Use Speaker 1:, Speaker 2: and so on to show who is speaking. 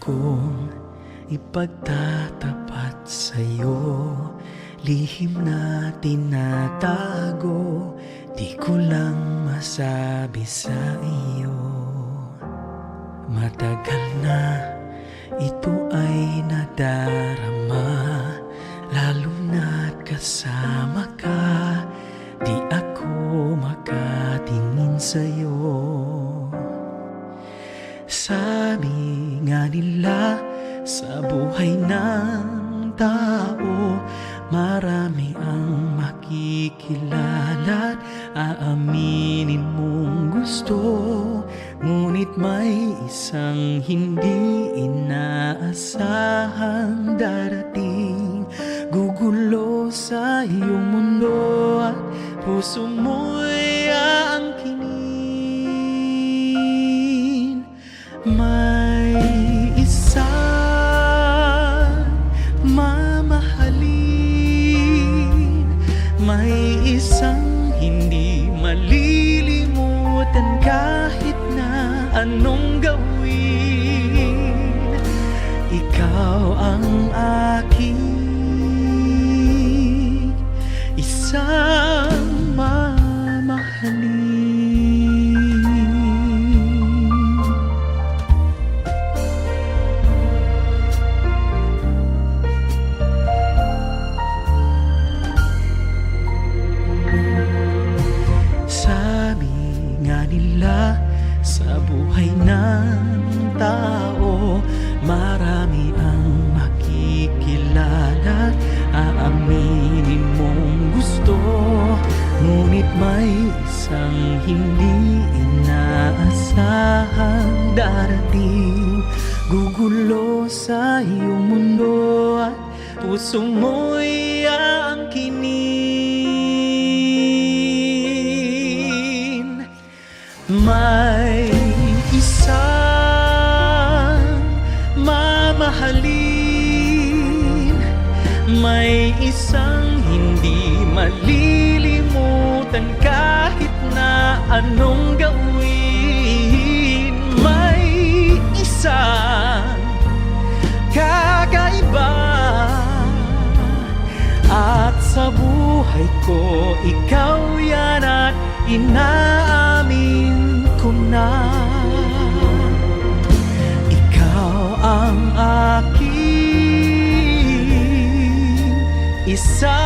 Speaker 1: kong ipagtatapat sa'yo, lihim na tinatago, di ko lang masabi sa iyo. Matagal na ito ay nadarama, lalo na't kasama ka, di ako makatingin sa'yo. Sabi nga nila sa buhay ng tao, marami ang makikilala't aaminin mong gusto, ngunit may isang hindi inaasahang darating, gugulo sa iyong mundo at puso mo'y aangkinin. May isang mamahalin, may isang hindi malilimutan kahit na anong gawin. Ikaw ang aking isang mamahalin. Nila sa buhay ng tao, marami ang makikilala, aaminin mong gusto, ngunit may isang hindi inaasahang darating, gugulo sa iyong mundo at puso mo'y aangkinin. May isang mamahalin, may isang hindi malilimutan kahit na anong gawin. May isang kakaiba at sa buhay ko ikaw yan at inaamin ko na. Ikaw ang aking isa